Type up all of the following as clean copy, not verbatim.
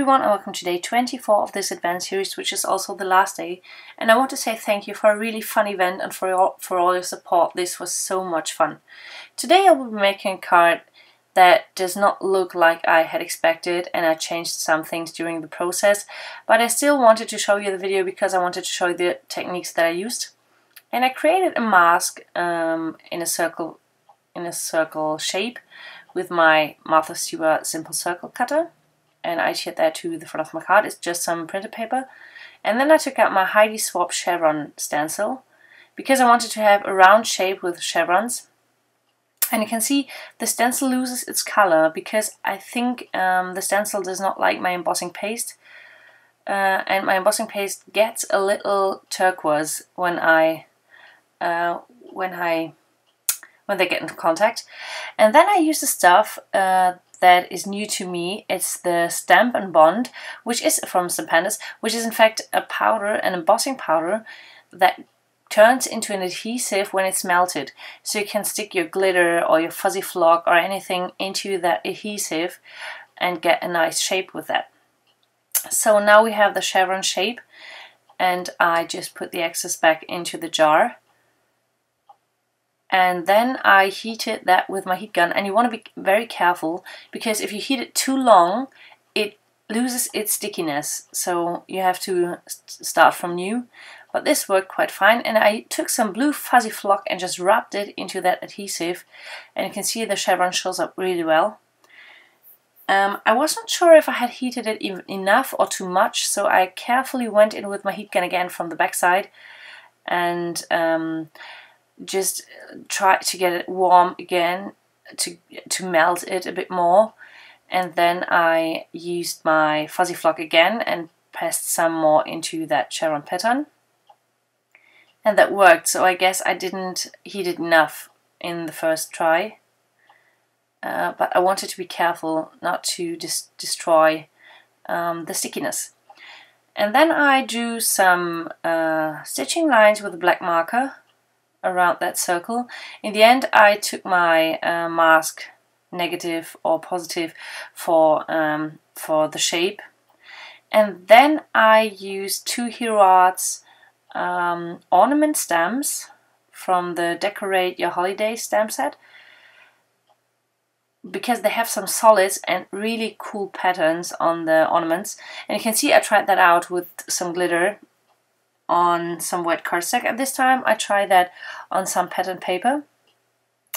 everyone and welcome to day 24 of this advance series, which is also the last day. And I want to say thank you for a really fun event and for all your support. This was so much fun. Today I will be making a card that does not look like I had expected, and I changed some things during the process, but I still wanted to show you the video because I wanted to show you the techniques that I used. And I created a mask in a circle shape with my Martha Stewart simple circle cutter, and I adhered that to the front of my card. It's just some printed paper. And then I took out my Heidi Swapp chevron stencil because I wanted to have a round shape with chevrons. And you can see the stencil loses its color because I think the stencil does not like my embossing paste, and my embossing paste gets a little turquoise when they get into contact. And then I use the stuff that is new to me. It's the Stamp and Bond, which is from Stampendous, which is in fact a powder, an embossing powder that turns into an adhesive when it's melted. So you can stick your glitter or your fuzzy flock or anything into that adhesive and get a nice shape with that. So now we have the chevron shape, and I just put the excess back into the jar. And then I heated that with my heat gun, and you want to be very careful because if you heat it too long, it loses its stickiness, so you have to start from new. But this worked quite fine, and I took some blue fuzzy flock and just rubbed it into that adhesive, and you can see the chevron shows up really well. I wasn't sure if I had heated it enough or too much, so I carefully went in with my heat gun again from the backside and just try to get it warm again to melt it a bit more. And then I used my fuzzy flock again and pressed some more into that chevron pattern, and that worked. So I guess I didn't heat it enough in the first try, but I wanted to be careful not to destroy the stickiness. And then I drew some stitching lines with a black marker around that circle. In the end I took my mask negative or positive for the shape, and then I used two Hero Arts ornament stamps from the Decorate Your Holiday stamp set because they have some solids and really cool patterns on the ornaments. And you can see I tried that out with some glitter on some wet cardstock, and this time I tried that on some pattern paper.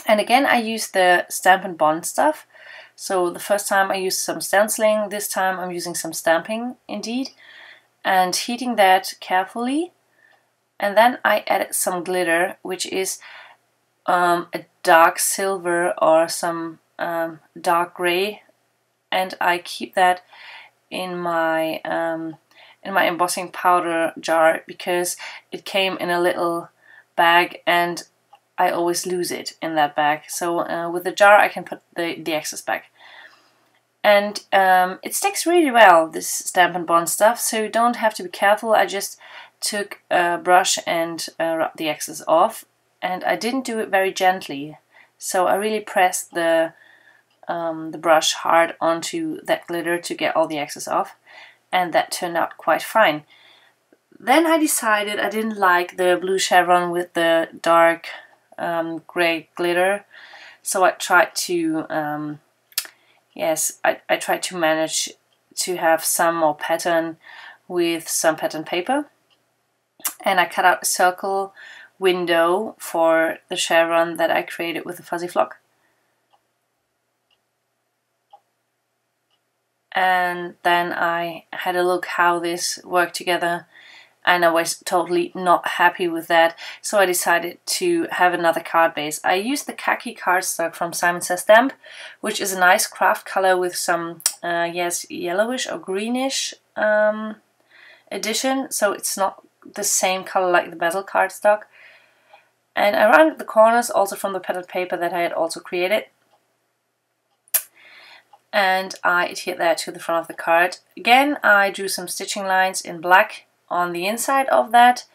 And again I used the Stamp and Bond stuff. So the first time I used some stenciling, this time I'm using some stamping indeed, and heating that carefully. And then I added some glitter, which is a dark silver or some dark gray, and I keep that in my embossing powder jar because it came in a little bag and I always lose it in that bag. So with the jar I can put the excess back. And it sticks really well, this Stamp and Bond stuff, so you don't have to be careful. I just took a brush and rubbed the excess off, and I didn't do it very gently. So I really pressed the brush hard onto that glitter to get all the excess off, and that turned out quite fine. Then I decided I didn't like the blue chevron with the dark grey glitter, so I tried to I tried to manage to have some more pattern with some pattern paper, and I cut out a circle window for the chevron that I created with the fuzzy flock. And then I had a look how this worked together, and I was totally not happy with that, so I decided to have another card base. I used the khaki cardstock from Simon Says Stamp, which is a nice craft color with some yellowish or greenish addition, so it's not the same color like the bezel cardstock. And I rounded the corners also from the patterned paper that I had also created, and I adhered that to the front of the card. Again I drew some stitching lines in black on the inside of that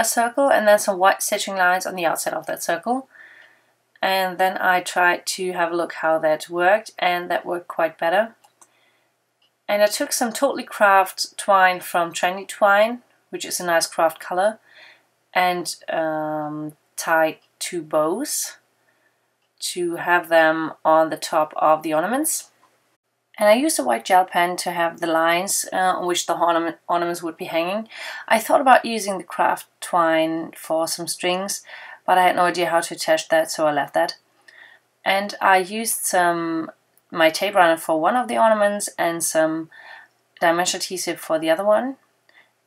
circle, and then some white stitching lines on the outside of that circle. And then I tried to have a look how that worked, and that worked quite better. And I took some Totally Craft twine from Trendy Twine, which is a nice craft color, and tied 2 bows to have them on the top of the ornaments. And I used a white gel pen to have the lines on which the ornaments would be hanging. I thought about using the craft twine for some strings, but I had no idea how to attach that, so I left that. And I used my tape runner for one of the ornaments and some dimension adhesive for the other one.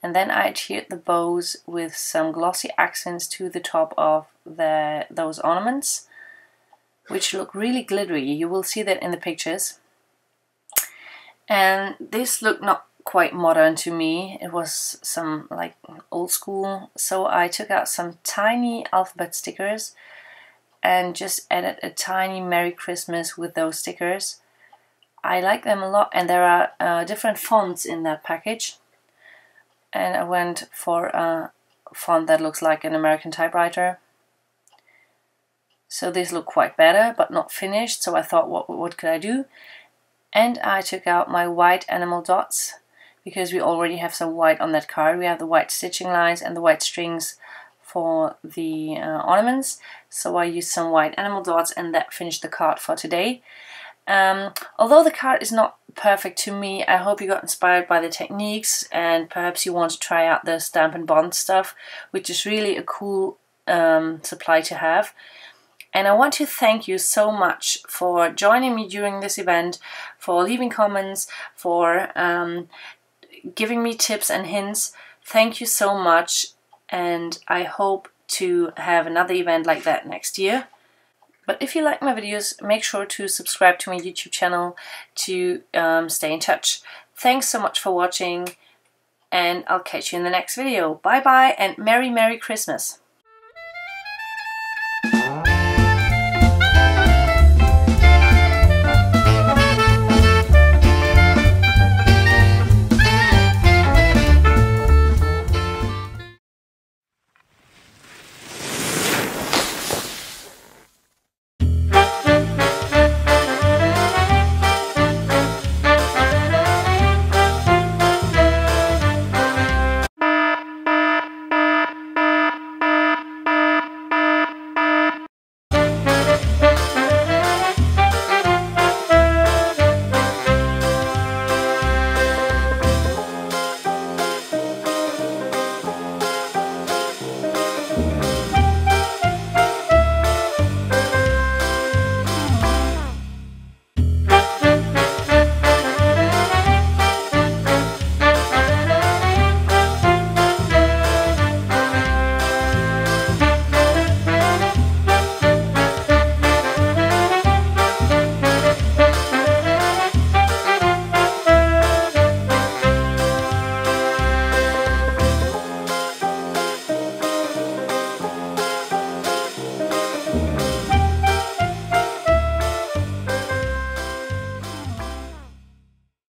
And then I adhered the bows with some glossy accents to the top of those ornaments, which look really glittery. You will see that in the pictures. And this looked not quite modern to me. It was some like old school. So I took out some tiny alphabet stickers and just added a tiny Merry Christmas with those stickers. I like them a lot, and there are different fonts in that package. And I went for a font that looks like an American typewriter. So this looked quite better, but not finished, so I thought, what could I do? And I took out my white animal dots, because we already have some white on that card. We have the white stitching lines and the white strings for the ornaments. So I used some white animal dots, and that finished the card for today. Although the card is not perfect to me, I hope you got inspired by the techniques, and perhaps you want to try out the Stampin' Bond stuff, which is really a cool supply to have. And I want to thank you so much for joining me during this event, for leaving comments, for giving me tips and hints. Thank you so much, and I hope to have another event like that next year. But if you like my videos, make sure to subscribe to my YouTube channel to stay in touch. Thanks so much for watching, and I'll catch you in the next video. Bye bye, and Merry Merry Christmas!